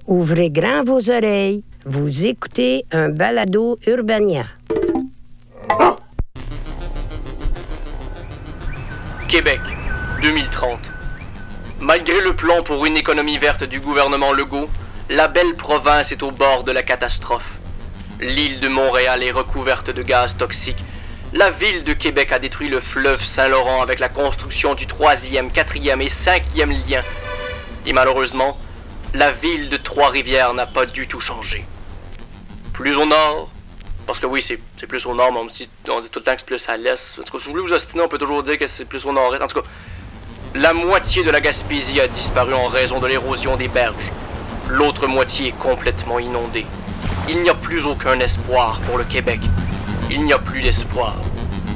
Ouvrez grand vos oreilles. Vous écoutez un balado Urbania. Québec, 2030. Malgré le plan pour une économie verte du gouvernement Legault, la belle province est au bord de la catastrophe. L'île de Montréal est recouverte de gaz toxiques. La ville de Québec a détruit le fleuve Saint-Laurent avec la construction du 3e, 4e et 5e lien. Et malheureusement, la ville de Trois-Rivières n'a pas du tout changé. Plus au nord, parce que oui, c'est plus au nord, mais on dit tout le temps que c'est plus à l'est. En tout cas, si vous voulez vous ostiner, on peut toujours dire que c'est plus au nord-est. En tout cas, la moitié de la Gaspésie a disparu en raison de l'érosion des berges. L'autre moitié est complètement inondée. Il n'y a plus aucun espoir pour le Québec. Il n'y a plus d'espoir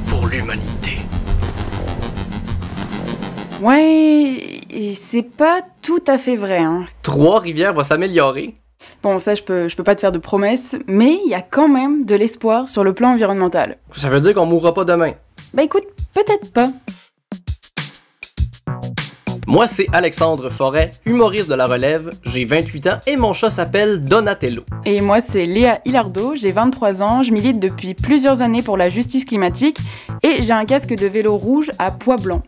pour l'humanité. Ouais, c'est pas tout à fait vrai, hein. Trois-Rivières va s'améliorer. Bon, ça, je peux pas te faire de promesses, mais il y a quand même de l'espoir sur le plan environnemental. Ça veut dire qu'on mourra pas demain. Bah écoute, peut-être pas. Moi, c'est Alexandre Forêt, humoriste de La Relève, j'ai 28 ans et mon chat s'appelle Donatello. Et moi, c'est Léa Hilardo, j'ai 23 ans, je milite depuis plusieurs années pour la justice climatique et j'ai un casque de vélo rouge à pois blanc.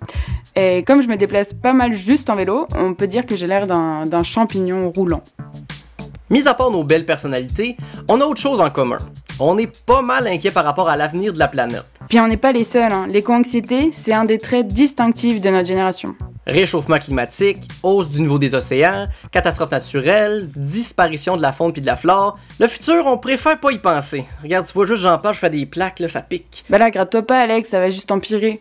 Et comme je me déplace pas mal juste en vélo, on peut dire que j'ai l'air d'un champignon roulant. Mis à part nos belles personnalités, on a autre chose en commun. On est pas mal inquiet par rapport à l'avenir de la planète. Puis on n'est pas les seuls, hein. L'éco-anxiété, c'est un des traits distinctifs de notre génération. Réchauffement climatique, hausse du niveau des océans, catastrophes naturelles, disparition de la faune puis de la flore. Le futur, on préfère pas y penser. Regarde, tu vois juste j'en parle, je fais des plaques, là, ça pique. Bah là, gratte-toi pas, Alex, ça va juste empirer.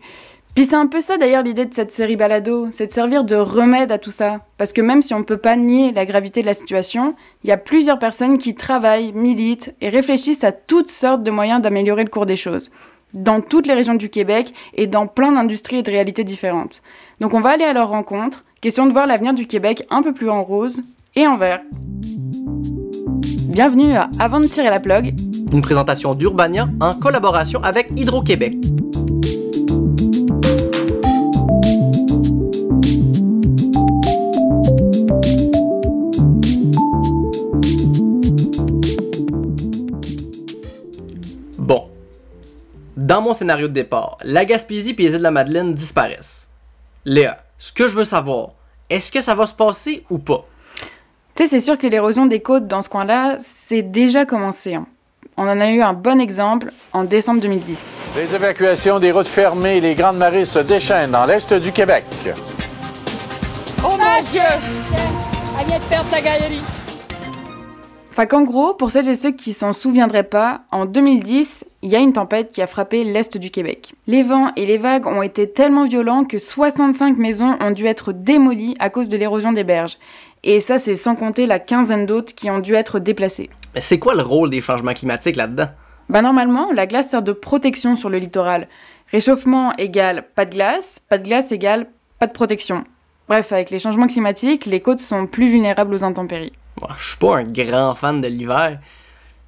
Puis c'est un peu ça d'ailleurs l'idée de cette série balado, c'est de servir de remède à tout ça. Parce que même si on peut pas nier la gravité de la situation, il y a plusieurs personnes qui travaillent, militent et réfléchissent à toutes sortes de moyens d'améliorer le cours des choses. Dans toutes les régions du Québec et dans plein d'industries et de réalités différentes. Donc on va aller à leur rencontre, question de voir l'avenir du Québec un peu plus en rose et en vert. Bienvenue à Avant de tirer la plug, une présentation d'Urbania en collaboration avec Hydro-Québec. Bon. Dans mon scénario de départ, la Gaspésie et les Îles-de-la-Madeleine disparaissent. Léa, ce que je veux savoir, est-ce que ça va se passer ou pas? Tu sais, c'est sûr que l'érosion des côtes dans ce coin-là, c'est déjà commencé, hein. On en a eu un bon exemple en décembre 2010. Les évacuations des routes fermées et les grandes marées se déchaînent dans l'est du Québec. Oh mon Dieu! Elle vient de perdre sa galerie. Enfin qu'en gros, pour celles et ceux qui s'en souviendraient pas, en 2010, il y a une tempête qui a frappé l'est du Québec. Les vents et les vagues ont été tellement violents que 65 maisons ont dû être démolies à cause de l'érosion des berges. Et ça, c'est sans compter la quinzaine d'autres qui ont dû être déplacées. Mais c'est quoi le rôle des changements climatiques là-dedans? Bah normalement, la glace sert de protection sur le littoral. Réchauffement égale pas de glace égale pas de protection. Bref, avec les changements climatiques, les côtes sont plus vulnérables aux intempéries. Moi, je suis pas un grand fan de l'hiver,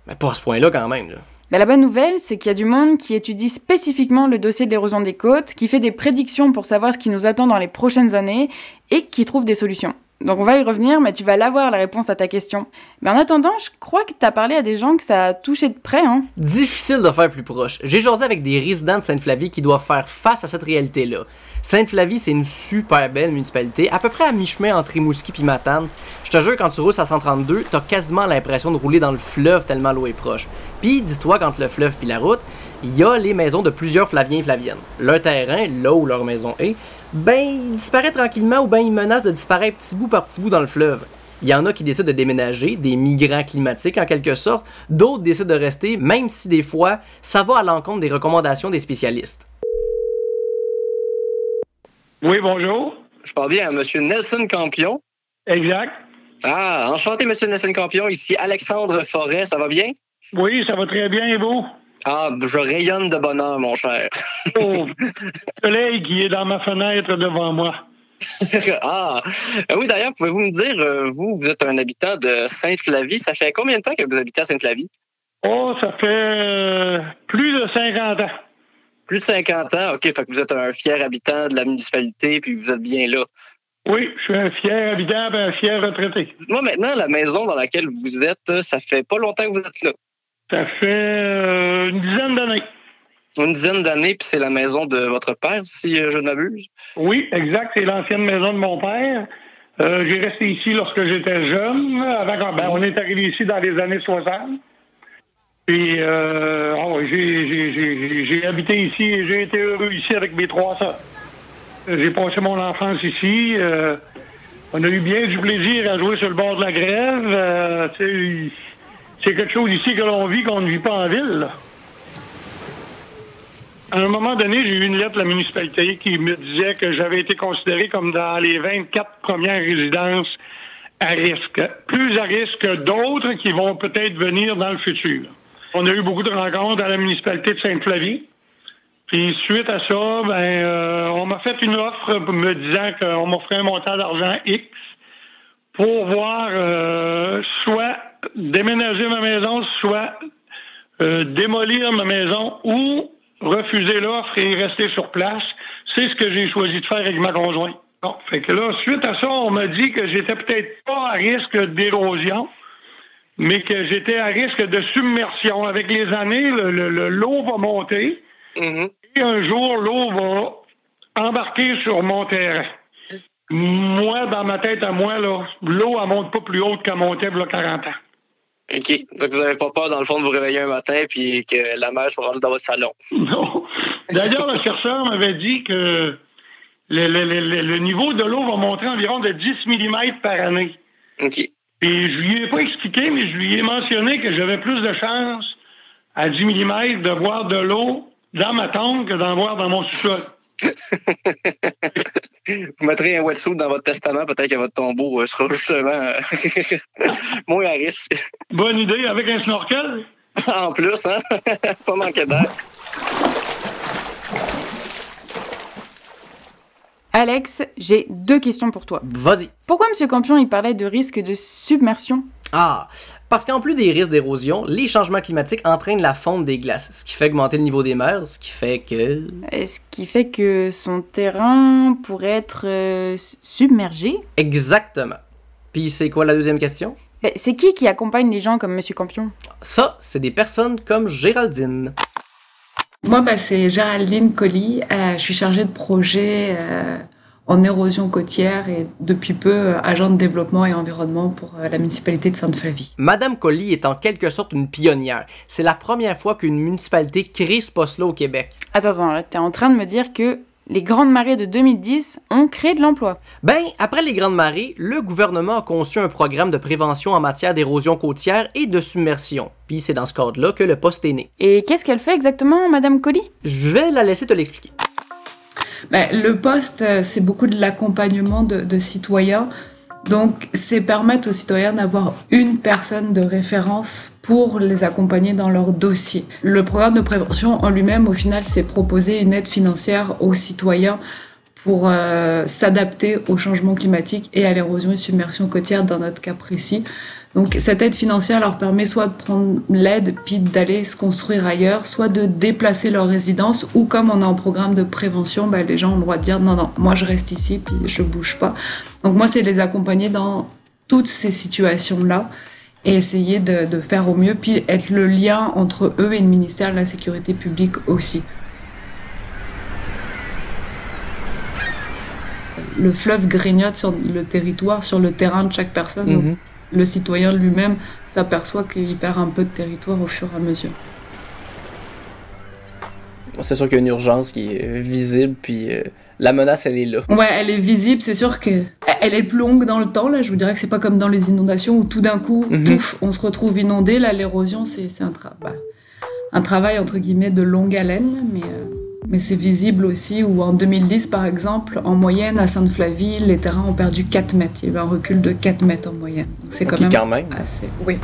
mais pas à ce point-là quand même, là. Mais la bonne nouvelle, c'est qu'il y a du monde qui étudie spécifiquement le dossier de l'érosion des côtes, qui fait des prédictions pour savoir ce qui nous attend dans les prochaines années et qui trouve des solutions. Donc on va y revenir, mais tu vas l'avoir la réponse à ta question. Mais en attendant, je crois que t'as parlé à des gens que ça a touché de près, hein. Difficile de faire plus proche. J'ai jasé avec des résidents de Sainte-Flavie qui doivent faire face à cette réalité-là. Sainte-Flavie, c'est une super belle municipalité, à peu près à mi-chemin entre Rimouski et Matane. Je te jure, quand tu roules à 132, t'as quasiment l'impression de rouler dans le fleuve tellement l'eau est proche. Puis dis-toi, qu'entre le fleuve et la route, il y a les maisons de plusieurs Flaviens et Flaviennes. Leur terrain, là où leur maison est, ben, il disparaît tranquillement ou ben il menace de disparaître petit bout par petit bout dans le fleuve. Il y en a qui décident de déménager, des migrants climatiques en quelque sorte, d'autres décident de rester, même si des fois, ça va à l'encontre des recommandations des spécialistes. Oui, bonjour. Je parle bien à M. Nelson Campion. Exact. Ah, enchanté, M. Nelson Campion. Ici Alexandre Forêt, ça va bien? Oui, ça va très bien, et vous? Ah, je rayonne de bonheur, mon cher. Oh, le soleil qui est dans ma fenêtre devant moi. Ah, oui, d'ailleurs, pouvez-vous me dire, vous êtes un habitant de Sainte-Flavie. Ça fait combien de temps que vous habitez à Sainte-Flavie? Oh, ça fait plus de 50 ans. Plus de 50 ans? OK, fait que vous êtes un fier habitant de la municipalité, puis vous êtes bien là. Oui, je suis un fier habitant et un fier retraité. Moi, maintenant, la maison dans laquelle vous êtes, ça fait pas longtemps que vous êtes là. Ça fait une dizaine d'années. Une dizaine d'années, puis c'est la maison de votre père, si je ne m'abuse? Oui, exact. C'est l'ancienne maison de mon père. J'ai resté ici lorsque j'étais jeune. On est arrivé ici dans les années 60. Puis, j'ai habité ici et j'ai été heureux ici avec mes 3 sœurs. J'ai passé mon enfance ici. On a eu bien du plaisir à jouer sur le bord de la grève. C'est quelque chose ici que l'on vit qu'on ne vit pas en ville, là. À un moment donné, j'ai eu une lettre de la municipalité qui me disait que j'avais été considéré comme dans les 24 premières résidences à risque. Plus à risque que d'autres qui vont peut-être venir dans le futur. On a eu beaucoup de rencontres à la municipalité de Sainte-Flavie. Puis suite à ça, on m'a fait une offre me disant qu'on m'offrait un montant d'argent X pour voir soit déménager ma maison, soit démolir ma maison ou refuser l'offre et rester sur place. C'est ce que j'ai choisi de faire avec ma conjointe. Bon, fait que là, suite à ça, on m'a dit que j'étais peut-être pas à risque d'érosion, mais que j'étais à risque de submersion. Avec les années, l'eau va monter et un jour, l'eau va embarquer sur mon terrain. Moi, dans ma tête à moi, là, l'eau, elle monte pas plus haute qu'elle montait il y a 40 ans. OK. Donc, vous n'avez pas peur, dans le fond, de vous réveiller un matin et que la mer soit rendue dans votre salon? Non. D'ailleurs, le chercheur m'avait dit que le niveau de l'eau va monter environ de 10 mm par année. OK. Et je lui ai pas expliqué, mais je lui ai mentionné que j'avais plus de chance à 10 mm de voir de l'eau dans ma tombe que d'en voir dans mon sous-sol. Vous mettrez un wetsuit dans votre testament, peut-être que votre tombeau sera justement moins à risque. Bonne idée, avec un snorkel. En plus, hein? Pas manquer d'air. Alex, j'ai 2 questions pour toi. Vas-y. Pourquoi M. Campion il parlait de risque de submersion? Ah, parce qu'en plus des risques d'érosion, les changements climatiques entraînent la fonte des glaces, ce qui fait augmenter le niveau des mers, ce qui fait que son terrain pourrait être submergé? Exactement. Puis c'est quoi la deuxième question? C'est qui accompagne les gens comme M. Campion? Ça, c'est des personnes comme Géraldine. Moi, c'est Géraldine Colli. Je suis chargée de projet en érosion côtière et depuis peu agent de développement et environnement pour la municipalité de Sainte-Flavie. Madame Colli est en quelque sorte une pionnière. C'est la première fois qu'une municipalité crée ce poste-là au Québec. Attends, t'es en train de me dire que les grandes marées de 2010 ont créé de l'emploi? Après les grandes marées, le gouvernement a conçu un programme de prévention en matière d'érosion côtière et de submersion. Puis c'est dans ce cadre-là que le poste est né. Et qu'est-ce qu'elle fait exactement, Madame Colli? Je vais la laisser te l'expliquer. Le poste, c'est beaucoup de l'accompagnement de citoyens. Donc, c'est permettre aux citoyens d'avoir une personne de référence pour les accompagner dans leur dossier. Le programme de prévention en lui-même, au final, c'est proposer une aide financière aux citoyens pour s'adapter au changement climatique et à l'érosion et submersion côtière dans notre cas précis. Donc cette aide financière leur permet soit de prendre l'aide puis d'aller se construire ailleurs, soit de déplacer leur résidence, ou comme on est en programme de prévention, les gens ont le droit de dire non, moi je reste ici puis je bouge pas. Donc moi c'est les accompagner dans toutes ces situations-là et essayer de faire au mieux, puis être le lien entre eux et le ministère de la Sécurité publique aussi. Le fleuve grignote sur le territoire, sur le terrain de chaque personne. Donc, le citoyen lui-même s'aperçoit qu'il perd un peu de territoire au fur et à mesure. C'est sûr qu'il y a une urgence qui est visible, puis la menace, elle est là. Ouais, elle est visible, c'est sûr qu'elle est plus longue dans le temps. Là, je vous dirais que c'est pas comme dans les inondations où tout d'un coup, pouf, on se retrouve inondé. Là, l'érosion, c'est un travail entre guillemets de longue haleine, mais c'est visible aussi, où en 2010, par exemple, en moyenne, à Sainte-Flavie, les terrains ont perdu 4 mètres. Il y a eu un recul de 4 mètres en moyenne. Donc c'est quand même assez... Oui.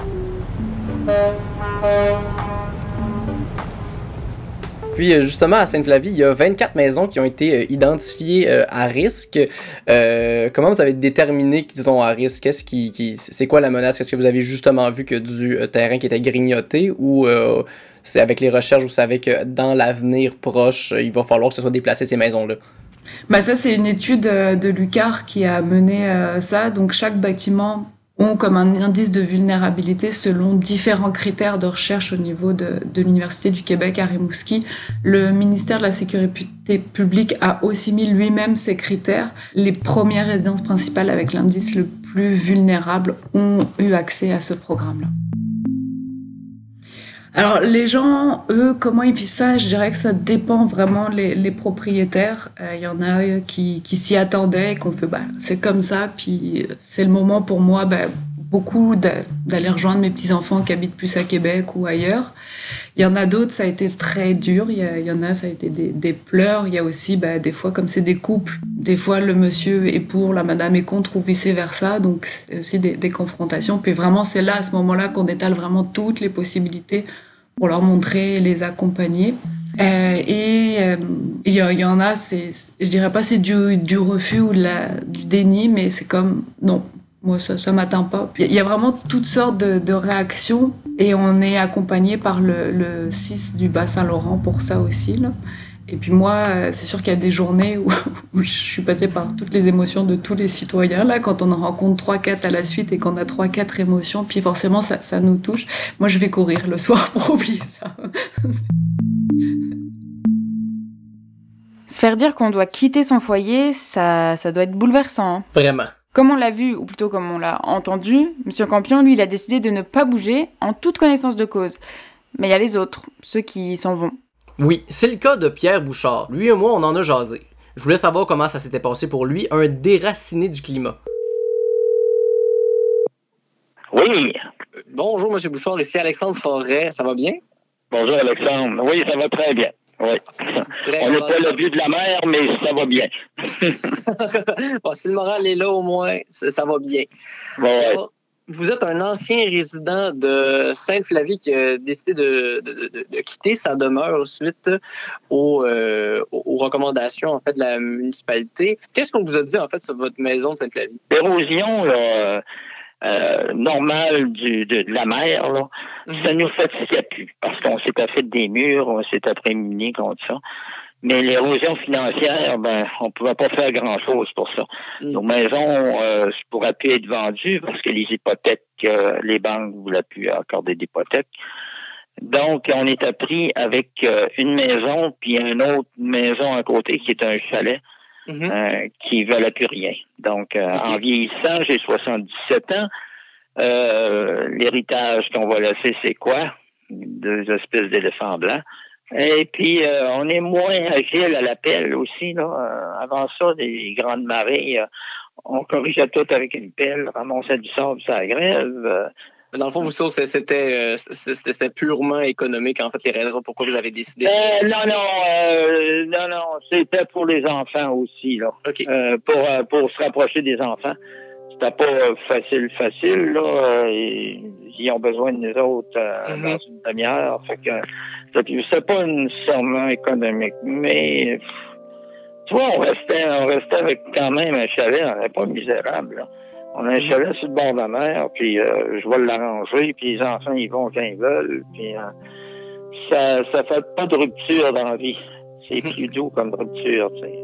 Puis justement, à Sainte-Flavie, il y a 24 maisons qui ont été identifiées à risque. Comment vous avez déterminé qu'ils sont à risque? C'est quoi la menace? Est-ce que vous avez justement vu que du terrain qui était grignoté, ou c'est avec les recherches, vous savez que dans l'avenir proche, il va falloir que ce soit déplacé ces maisons-là? Ça, c'est une étude de l'UQAR qui a mené ça. Donc, chaque bâtiment ont comme un indice de vulnérabilité selon différents critères de recherche au niveau de l'Université du Québec à Rimouski. Le ministère de la Sécurité publique a aussi mis lui-même ces critères. Les premières résidences principales avec l'indice le plus vulnérable ont eu accès à ce programme-là. Alors, les gens, eux, comment ils vivent ça? Je dirais que ça dépend vraiment les propriétaires. Il y en a qui s'y attendaient et qu'on fait, c'est comme ça, puis c'est le moment pour moi, beaucoup d'aller rejoindre mes petits-enfants qui habitent plus à Québec ou ailleurs. Il y en a d'autres, ça a été très dur. Il y en a, ça a été des pleurs. Il y a aussi, des fois, comme c'est des couples, des fois, le monsieur est pour, la madame est contre ou vice-versa. Donc, c'est aussi des confrontations. Puis vraiment, c'est là, à ce moment-là, qu'on étale vraiment toutes les possibilités pour leur montrer et les accompagner. Il y en a, je dirais pas c'est du refus ou du déni, mais c'est comme, non, moi, ça m'atteint pas. Puis, il y a vraiment toutes sortes de réactions et on est accompagné par le CIS du Bas-Saint-Laurent pour ça aussi, là. Et puis moi, c'est sûr qu'il y a des journées où je suis passée par toutes les émotions de tous les citoyens. Là, quand on en rencontre 3-4 à la suite et qu'on a 3-4 émotions, puis forcément, ça nous touche. Moi, je vais courir le soir pour oublier ça. Se faire dire qu'on doit quitter son foyer, ça doit être bouleversant. Hein. Vraiment. Comme on l'a vu, ou plutôt comme on l'a entendu, M. Campion, lui, il a décidé de ne pas bouger en toute connaissance de cause. Mais il y a les autres, ceux qui s'en vont. Oui, c'est le cas de Pierre Bouchard. Lui et moi, on en a jasé. Je voulais savoir comment ça s'était passé pour lui, un déraciné du climat. Oui. Bonjour, M. Bouchard, ici Alexandre Forêt, ça va bien? Bonjour, Alexandre. Oui, ça va très bien. Oui. On n'est pas le but de la mer, mais ça va bien. Bon, si le moral est là, au moins, ça va bien. Bon, ouais. Alors, vous êtes un ancien résident de Sainte-Flavie qui a décidé de quitter sa demeure suite aux recommandations en fait, de la municipalité. Qu'est-ce qu'on vous a dit en fait sur votre maison de Sainte-Flavie? L'érosion normale de la mer, là, ça nous fatiguait plus parce qu'on s'était fait des murs, on s'était prémunis contre ça. Mais l'érosion financière, on pouvait pas faire grand-chose pour ça. Nos maisons pourraient plus être vendues parce que les hypothèques, les banques ne voulaient plus accorder d'hypothèques. Donc, on était pris avec une maison puis une autre maison à côté qui est un chalet qui ne valait plus rien. Donc, en vieillissant, j'ai 77 ans. L'héritage qu'on va laisser, c'est quoi? 2 espèces d'éléphants blancs. Et puis, on est moins agile à la pelle aussi, là. Avant ça, les grandes marées, on corrigeait tout avec une pelle, ramassait du sable sur la grève. Dans le fond, vous savez, c'était purement économique, en fait, les raisons pourquoi vous avez décidé. Non, c'était pour les enfants aussi, là. Okay. Pour se rapprocher des enfants. C'était pas facile, là. Ils ont besoin de nous autres dans une demi-heure. Fait que c'est pas nécessairement économique, mais tu vois, on restait avec quand même un chalet, on n'est pas misérable, là. On a un chalet sur le bord de la mer, puis je vais l'arranger, puis les enfants, ils vont quand ils veulent, puis ça fait pas de rupture dans la vie. C'est plus doux comme rupture, tu sais.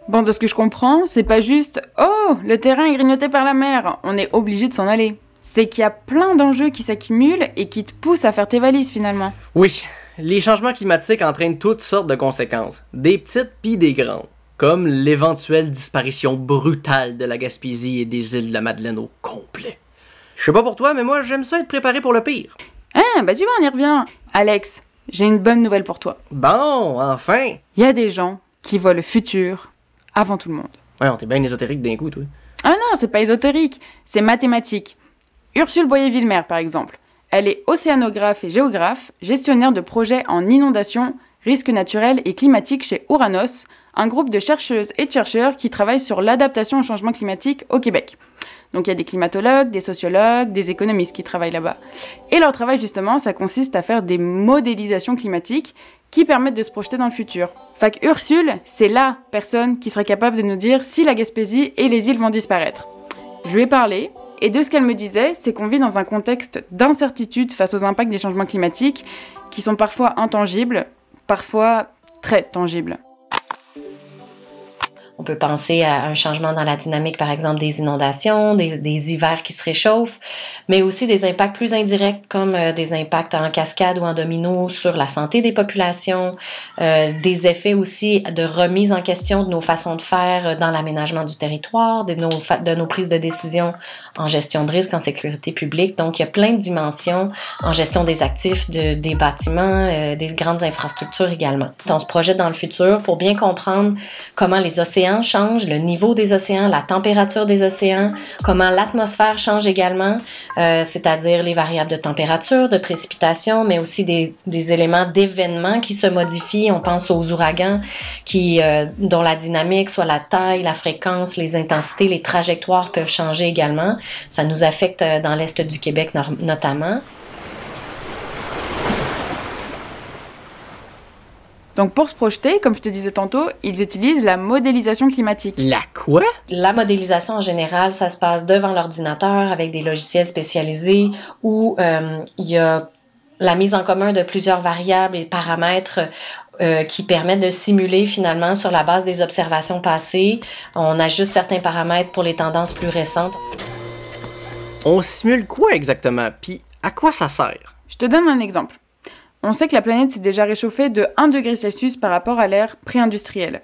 Bon, de ce que je comprends, c'est pas juste « Oh, le terrain est grignoté par la mer, on est obligé de s'en aller ». C'est qu'il y a plein d'enjeux qui s'accumulent et qui te poussent à faire tes valises, finalement. Oui, les changements climatiques entraînent toutes sortes de conséquences, des petites pis des grandes, comme l'éventuelle disparition brutale de la Gaspésie et des îles de la Madeleine au complet. Je sais pas pour toi, mais moi, j'aime ça être préparé pour le pire. Tu vois, on y revient. Alex, j'ai une bonne nouvelle pour toi. Bon, enfin! Il y a des gens qui voient le futur avant tout le monde. Ouais, t'es bien ésotérique d'un coup, toi. Ah non, c'est pas ésotérique, c'est mathématique. Ursule Boyer-Villemer, par exemple. Elle est océanographe et géographe, gestionnaire de projets en inondation, risques naturels et climatiques chez Ouranos, un groupe de chercheuses et de chercheurs qui travaillent sur l'adaptation au changement climatique au Québec. Donc il y a des climatologues, des sociologues, des économistes qui travaillent là-bas. Et leur travail, justement, ça consiste à faire des modélisations climatiques qui permettent de se projeter dans le futur. Fait que Ursule, c'est la personne qui serait capable de nous dire si la Gaspésie et les îles vont disparaître. Je lui ai parlé, et de ce qu'elle me disait, c'est qu'on vit dans un contexte d'incertitude face aux impacts des changements climatiques qui sont parfois intangibles, parfois très tangibles. On peut penser à un changement dans la dynamique, par exemple, des inondations, des hivers qui se réchauffent, mais aussi des impacts plus indirects, comme des impacts en cascade ou en domino sur la santé des populations, des effets aussi de remise en question de nos façons de faire dans l'aménagement du territoire, de nos prises de décision en gestion de risque, en sécurité publique. Donc, il y a plein de dimensions en gestion des actifs, des bâtiments, des grandes infrastructures également. On se projette dans le futur pour bien comprendre comment les océans changent, le niveau des océans, la température des océans, comment l'atmosphère change également, c'est-à-dire les variables de température, de précipitation, mais aussi des éléments d'événements qui se modifient. On pense aux ouragans dont la dynamique, soit la taille, la fréquence, les intensités, les trajectoires peuvent changer également. Ça nous affecte dans l'Est du Québec notamment. Donc pour se projeter, comme je te disais tantôt, ils utilisent la modélisation climatique. La quoi? La modélisation en général, ça se passe devant l'ordinateur avec des logiciels spécialisés où il y a la mise en commun de plusieurs variables et paramètres qui permettent de simuler finalement sur la base des observations passées. On ajuste certains paramètres pour les tendances plus récentes. On simule quoi exactement? Puis à quoi ça sert? Je te donne un exemple. On sait que la planète s'est déjà réchauffée de 1 degré Celsius par rapport à l'ère pré-industrielle.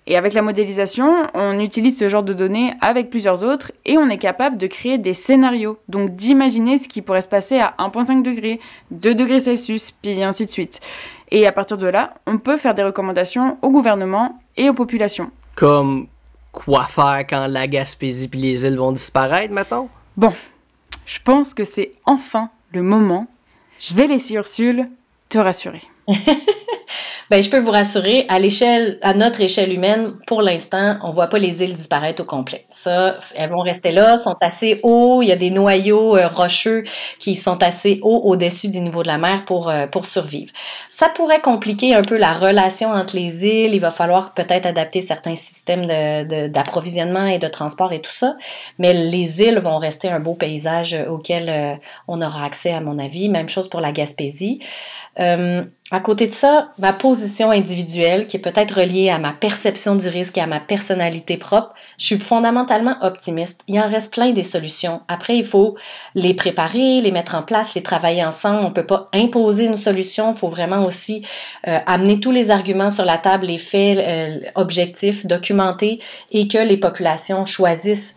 Et avec la modélisation, on utilise ce genre de données avec plusieurs autres et on est capable de créer des scénarios, donc d'imaginer ce qui pourrait se passer à 1,5 degré, 2 degrés Celsius, puis ainsi de suite. Et à partir de là, on peut faire des recommandations au gouvernement et aux populations. Comme quoi faire quand la Gaspésie et les îles vont disparaître, mettons? Bon, je pense que c'est enfin le moment. Je vais laisser Ursule te rassurer. Ben, je peux vous rassurer, à notre échelle humaine, pour l'instant, on voit pas les îles disparaître au complet. Ça, elles vont rester là, sont assez hauts, il y a des noyaux rocheux qui sont assez hauts au-dessus du niveau de la mer pour survivre. Ça pourrait compliquer un peu la relation entre les îles, il va falloir peut-être adapter certains systèmes d'approvisionnement et de transport et tout ça, mais les îles vont rester un beau paysage auquel on aura accès, à mon avis. Même chose pour la Gaspésie. À côté de ça, ma position individuelle, qui est peut-être reliée à ma perception du risque et à ma personnalité propre, je suis fondamentalement optimiste. Il en reste plein des solutions. Après, il faut les préparer, les mettre en place, les travailler ensemble. On peut pas imposer une solution. Il faut vraiment aussi amener tous les arguments sur la table, les faits objectifs, documentés, et que les populations choisissent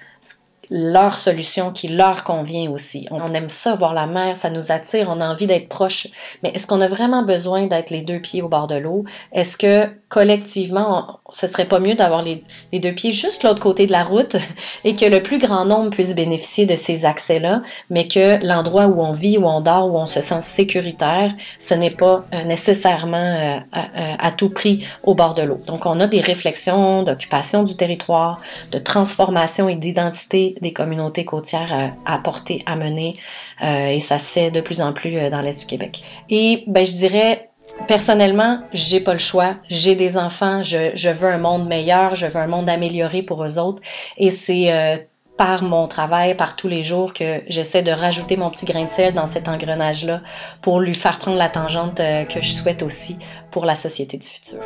leur solution qui leur convient aussi. On aime ça, voir la mer, ça nous attire, on a envie d'être proche. Mais est-ce qu'on a vraiment besoin d'être les deux pieds au bord de l'eau? Est-ce que collectivement, ce serait pas mieux d'avoir les deux pieds juste l'autre côté de la route et que le plus grand nombre puisse bénéficier de ces accès-là, mais que l'endroit où on vit, où on dort, où on se sent sécuritaire, ce n'est pas nécessairement à tout prix au bord de l'eau. Donc, on a des réflexions d'occupation du territoire, de transformation et d'identité des communautés côtières à porter, à mener, et ça se fait de plus en plus dans l'Est du Québec. Et ben, je dirais, personnellement, j'ai pas le choix. J'ai des enfants, je veux un monde meilleur, je veux un monde amélioré pour eux autres, et c'est par mon travail, par tous les jours, que j'essaie de rajouter mon petit grain de sel dans cet engrenage-là pour lui faire prendre la tangente que je souhaite aussi pour la société du futur.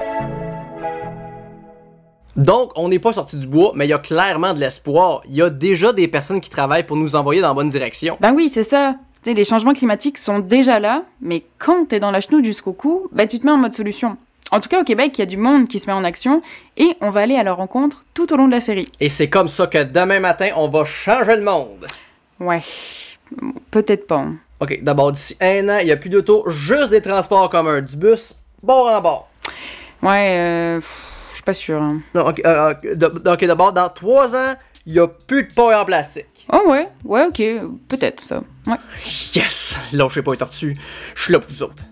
Donc, on n'est pas sorti du bois, mais il y a clairement de l'espoir. Il y a déjà des personnes qui travaillent pour nous envoyer dans la bonne direction. Ben oui, c'est ça. T'sais, les changements climatiques sont déjà là, mais quand t'es dans la chenoute jusqu'au cou, ben tu te mets en mode solution. En tout cas, au Québec, il y a du monde qui se met en action et on va aller à leur rencontre tout au long de la série. Et c'est comme ça que demain matin, on va changer le monde. Ouais, peut-être pas. Ok, d'abord, d'ici 1 an, il n'y a plus d'auto, juste des transports communs, du bus, bord en bord. Ouais, je suis pas sûre. Hein. Non, ok, d'abord, dans 3 ans, il n'y a plus de paille en plastique. Oh ouais, ok, peut-être ça. Ouais. Yes! Lâchez pas les tortues, je suis là pour vous autres.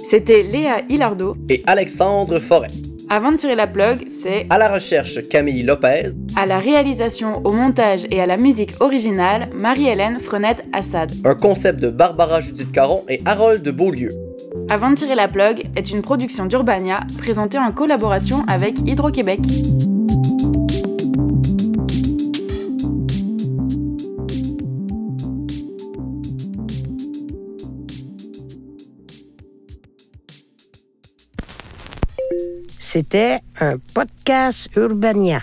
C'était Léa Hilardo et Alexandre Forêt. Avant de tirer la plug, c'est à la recherche Camille Lopez, à la réalisation, au montage et à la musique originale Marie-Hélène Frenette-Assad. Un concept de Barbara Judith Caron et Harold de Beaulieu. Avant de tirer la plug est une production d'Urbania présentée en collaboration avec Hydro-Québec. C'était un podcast Urbania.